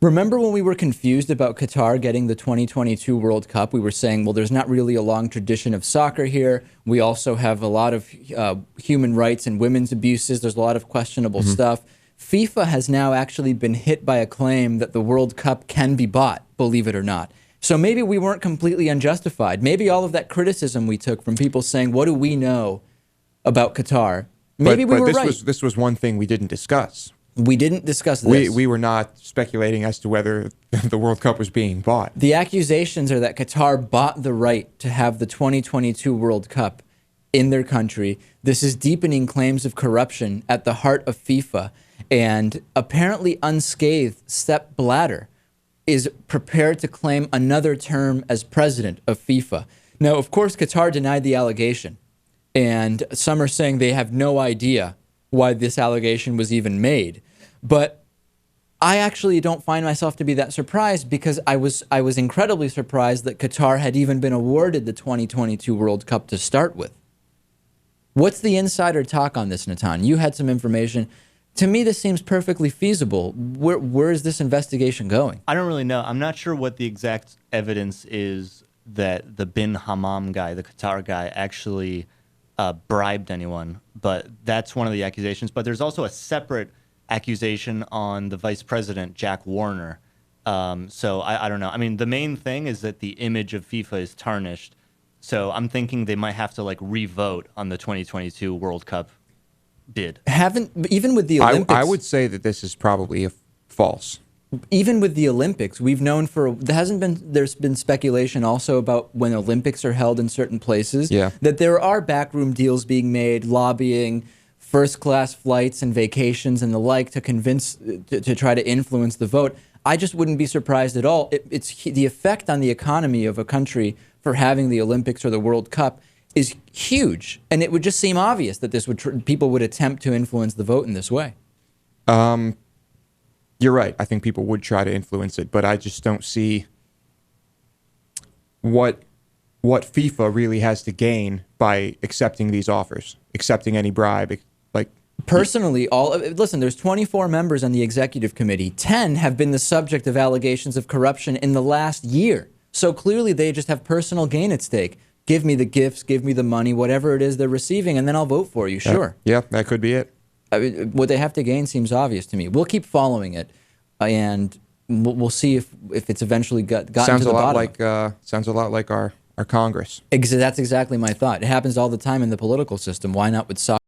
Remember when we were confused about Qatar getting the 2022 World Cup? We were saying, well, there's not really a long tradition of soccer here. We also have a lot of human rights and women's abuses. There's a lot of questionable stuff. FIFA has now actually been hit by a claim that the World Cup can be bought, believe it or not. So maybe we weren't completely unjustified. Maybe all of that criticism we took from people saying, what do we know about Qatar? Maybe we were right. This was one thing we didn't discuss. We didn't discuss this. We were not speculating as to whether the World Cup was being bought. The accusations are that Qatar bought the right to have the 2022 World Cup in their country. This is deepening claims of corruption at the heart of FIFA. And apparently unscathed, Sepp Blatter is prepared to claim another term as president of FIFA. Now, of course, Qatar denied the allegation. And some are saying they have no idea why this allegation was even made. But I actually don't find myself to be that surprised, because I was incredibly surprised that Qatar had even been awarded the 2022 World Cup to start with. What's the insider talk on this, Natan? You had some information. To me, this seems perfectly feasible. Where is this investigation going? I don't really know. I'm not sure what the exact evidence is that the Bin Hammam guy, the Qatar guy, actually bribed anyone, but that's one of the accusations. But there's also a separate accusation on the vice president, Jack Warner. So I don't know. I mean, the main thing is that the image of FIFA is tarnished. So I'm thinking they might have to like re-vote on the 2022 World Cup bid. Even with the Olympics, I would say that this is probably false. Even with the Olympics, we've known there's been speculation also about when Olympics are held in certain places, that there are backroom deals being made, lobbying, first-class flights and vacations and the like to try to influence the vote. I just wouldn't be surprised at all. It's the effect on the economy of a country for having the Olympics or the World Cup is huge, and it would just seem obvious that people would attempt to influence the vote in this way. You're right. I think people would try to influence it, but I just don't see what FIFA really has to gain by accepting these offers, accepting any bribe. Like personally, listen, there's 24 members on the executive committee. 10 have been the subject of allegations of corruption in the last year. So clearly they just have personal gain at stake. Give me the gifts, give me the money, whatever it is they're receiving, and then I'll vote for you. Sure. Yeah, that could be it. I mean, what they have to gain seems obvious to me. We'll keep following it, and we'll see if it's eventually gotten to the bottom. Sounds a lot like our Congress. That's exactly my thought. It happens all the time in the political system. Why not with soccer?